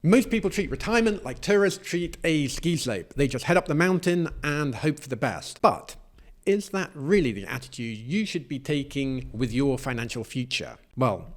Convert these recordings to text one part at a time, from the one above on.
Most people treat retirement like tourists treat a ski slope. They just head up the mountain and hope for the best. But is that really the attitude you should be taking with your financial future? Well,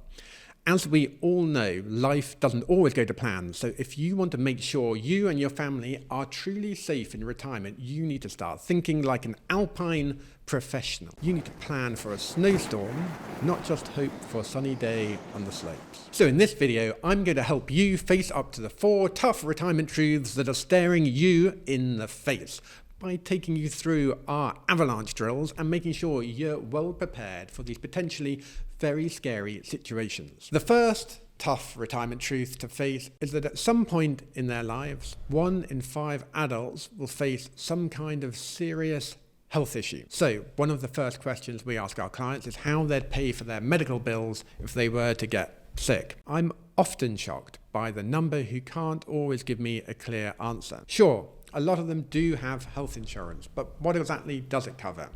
as we all know, life doesn't always go to plan. So if you want to make sure you and your family are truly safe in retirement, you need to start thinking like an alpine professional. You need to plan for a snowstorm, not just hope for a sunny day on the slopes. So in this video, I'm going to help you face up to the 4 tough retirement truths that are staring you in the face, by taking you through our avalanche drills and making sure you're well prepared for these potentially very scary situations. The first tough retirement truth to face is that at some point in their lives, 1 in 5 adults will face some kind of serious health issue. So one of the first questions we ask our clients is how they'd pay for their medical bills if they were to get sick. I'm often shocked by the number who can't always give me a clear answer. Sure, a lot of them do have health insurance, but what exactly does it cover?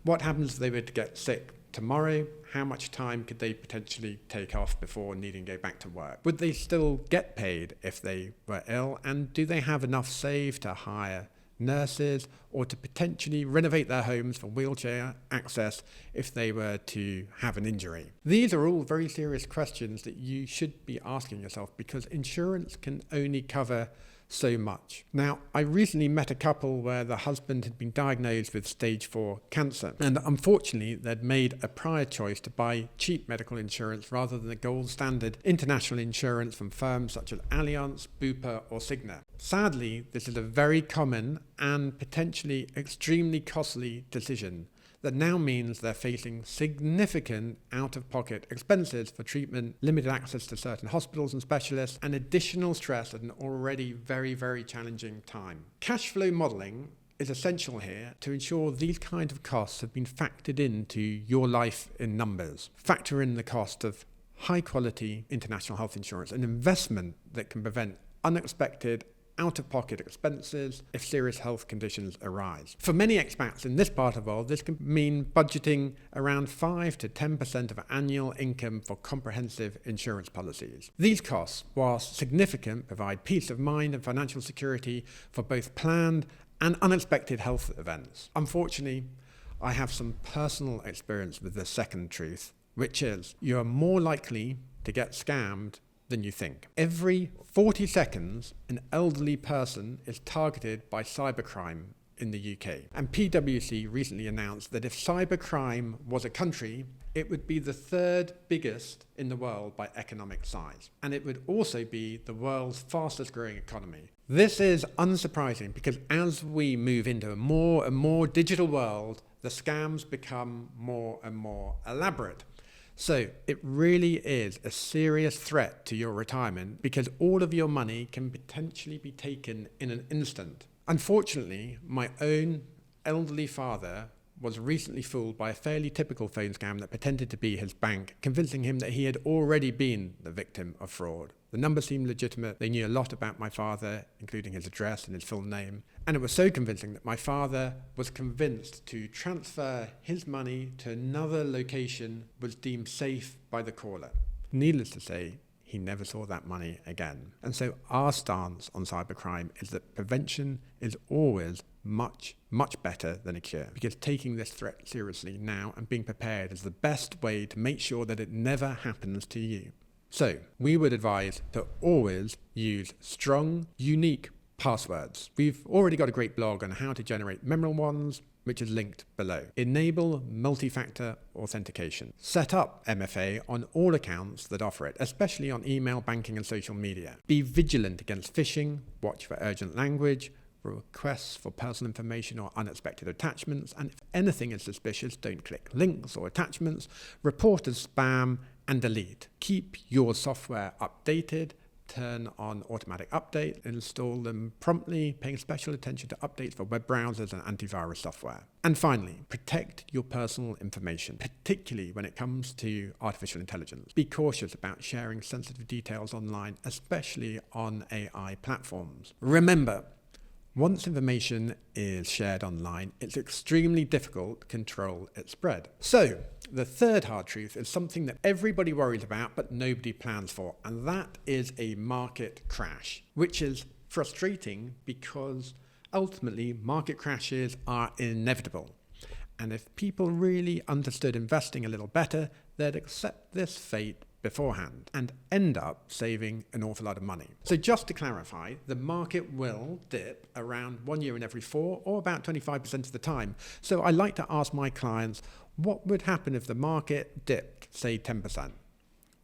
What happens if they were to get sick tomorrow? How much time could they potentially take off before needing to go back to work? Would they still get paid if they were ill? And do they have enough saved to hire nurses or to potentially renovate their homes for wheelchair access if they were to have an injury? These are all very serious questions that you should be asking yourself, because insurance can only cover so much. Now, I recently met a couple where the husband had been diagnosed with stage 4 cancer, and unfortunately they'd made a prior choice to buy cheap medical insurance rather than the gold standard international insurance from firms such as Allianz, Bupa or Cigna. Sadly, this is a very common and potentially extremely costly decision that now means they're facing significant out-of-pocket expenses for treatment, limited access to certain hospitals and specialists, and additional stress at an already very, very challenging time. Cash flow modeling is essential here to ensure these kinds of costs have been factored into your life in numbers. Factor in the cost of high-quality international health insurance, an investment that can prevent unexpected out-of-pocket expenses if serious health conditions arise. For many expats in this part of the world, this can mean budgeting around 5 to 10% of annual income for comprehensive insurance policies. These costs, whilst significant, provide peace of mind and financial security for both planned and unexpected health events. Unfortunately, I have some personal experience with the second truth, which is you are more likely to get scammed than you think. Every 40 seconds, an elderly person is targeted by cybercrime in the UK. And PwC recently announced that if cybercrime was a country, it would be the 3rd biggest in the world by economic size. And it would also be the world's fastest growing economy. This is unsurprising because as we move into a more and more digital world, the scams become more and more elaborate. So it really is a serious threat to your retirement because all of your money can potentially be taken in an instant. Unfortunately, my own elderly father was recently fooled by a fairly typical phone scam that pretended to be his bank, convincing him that he had already been the victim of fraud. The number seemed legitimate. They knew a lot about my father, including his address and his full name. And it was so convincing that my father was convinced to transfer his money to another location was deemed safe by the caller. Needless to say, he never saw that money again. And so our stance on cybercrime is that prevention is always much, much better than a cure, because taking this threat seriously now and being prepared is the best way to make sure that it never happens to you. So we would advise to always use strong, unique passwords. We've already got a great blog on how to generate memorable ones, which is linked below. Enable multi-factor authentication. Set up MFA on all accounts that offer it, especially on email, banking and social media. Be vigilant against phishing, watch for urgent language, requests for personal information or unexpected attachments, and if anything is suspicious, don't click links or attachments, report as spam and delete. Keep your software updated. Turn on automatic updates, install them promptly, paying special attention to updates for web browsers and antivirus software. And finally, protect your personal information, particularly when it comes to artificial intelligence. Be cautious about sharing sensitive details online, especially on AI platforms. Remember, once information is shared online, it's extremely difficult to control its spread. So, The third hard truth is something that everybody worries about but nobody plans for, and that is a market crash, which is frustrating because ultimately market crashes are inevitable. And if people really understood investing a little better, they'd accept this fate beforehand and end up saving an awful lot of money. So just to clarify, the market will dip around 1 year in every 4 or about 25% of the time. So I like to ask my clients, what would happen if the market dipped, say 10%?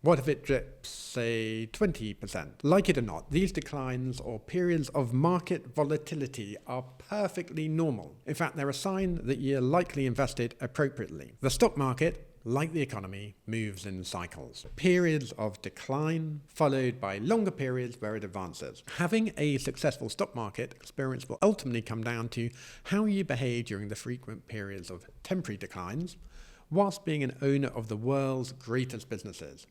What if it dips, say 20%? Like it or not, these declines or periods of market volatility are perfectly normal. In fact, they're a sign that you're likely invested appropriately. The stock market, like the economy, moves in cycles. Periods of decline followed by longer periods where it advances. Having a successful stock market experience will ultimately come down to how you behave during the frequent periods of temporary declines, whilst being an owner of the world's greatest businesses.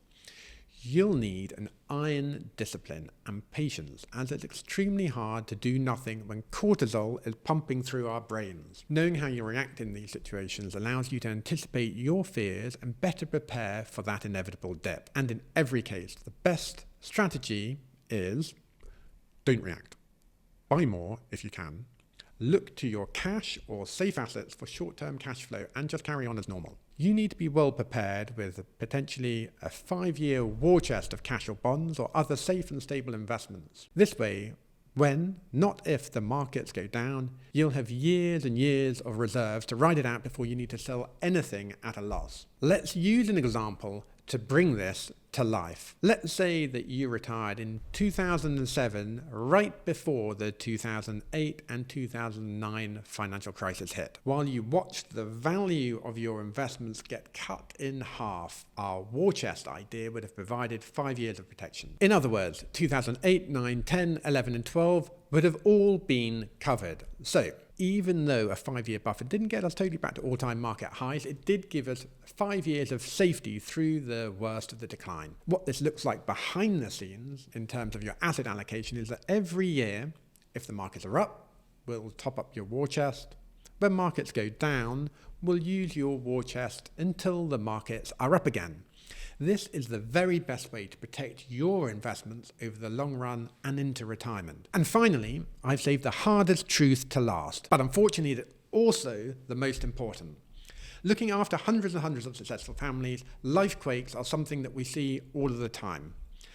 You'll need an iron discipline and patience, as it's extremely hard to do nothing when cortisol is pumping through our brains. Knowing how you react in these situations allows you to anticipate your fears and better prepare for that inevitable dip. And in every case, the best strategy is don't react. Buy more if you can. Look to your cash or safe assets for short-term cash flow and just carry on as normal. You need to be well prepared with potentially a 5-year war chest of cash or bonds or other safe and stable investments. This way, when, not if, the markets go down, you'll have years and years of reserves to ride it out before you need to sell anything at a loss. Let's use an example to bring this to life. Let's say that you retired in 2007, right before the 2008 and 2009 financial crisis hit. While you watched the value of your investments get cut in half, our war chest idea would have provided 5 years of protection. In other words, 2008, 9, 10, 11 and 12 would have all been covered. So, even though a 5-year buffer didn't get us totally back to all-time market highs, it did give us 5 years of safety through the worst of the decline. What this looks like behind the scenes in terms of your asset allocation is that every year, if the markets are up, we'll top up your war chest. When markets go down, we'll use your war chest until the markets are up again. This is the very best way to protect your investments over the long run and into retirement. And finally, I've saved the hardest truth to last, but unfortunately it's also the most important. Looking after hundreds and hundreds of successful families, life quakes are something that we see all of the time.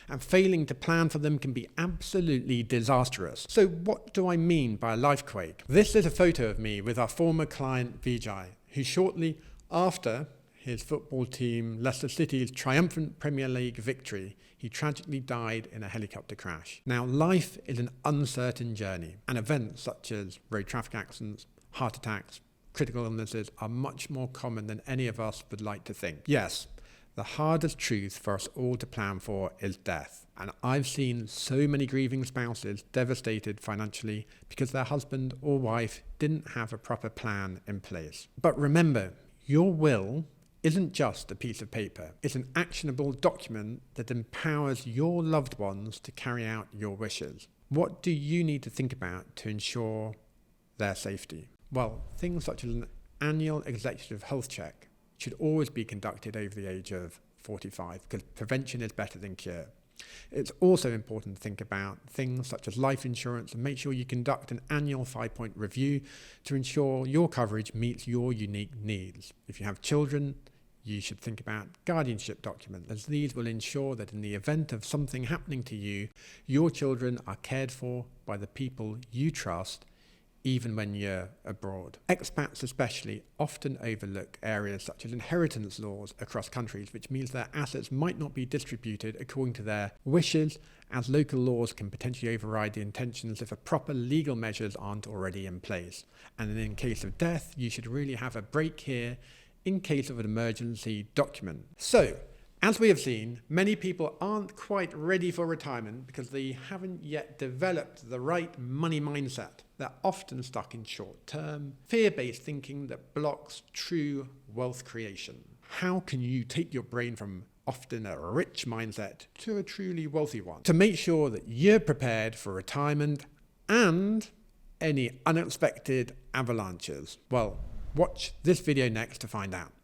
And failing to plan for them can be absolutely disastrous. So what do I mean by a life quake? This is a photo of me with our former client Vijay, who shortly after his football team Leicester City's triumphant Premier League victory, he tragically died in a helicopter crash. Now, life is an uncertain journey, and events such as road traffic accidents, heart attacks, critical illnesses are much more common than any of us would like to think. Yes, the hardest truth for us all to plan for is death. And I've seen so many grieving spouses devastated financially because their husband or wife didn't have a proper plan in place. But remember, your will isn't just a piece of paper. It's an actionable document that empowers your loved ones to carry out your wishes. What do you need to think about to ensure their safety? Well, things such as an annual executive health check should always be conducted over the age of 45 because prevention is better than cure. It's also important to think about things such as life insurance and make sure you conduct an annual 5-point review to ensure your coverage meets your unique needs. If you have children, you should think about guardianship documents, as these will ensure that in the event of something happening to you, your children are cared for by the people you trust, even when you're abroad. Expats especially often overlook areas such as inheritance laws across countries, which means their assets might not be distributed according to their wishes, as local laws can potentially override the intentions if proper legal measures aren't already in place. And in case of death, you should really have a break here in case of an emergency document. So, as we have seen, many people aren't quite ready for retirement because they haven't yet developed the right money mindset. They're often stuck in short-term, fear-based thinking that blocks true wealth creation. How can you take your brain from often a rich mindset to a truly wealthy one to make sure that you're prepared for retirement and any unexpected avalanches? Well, watch this video next to find out.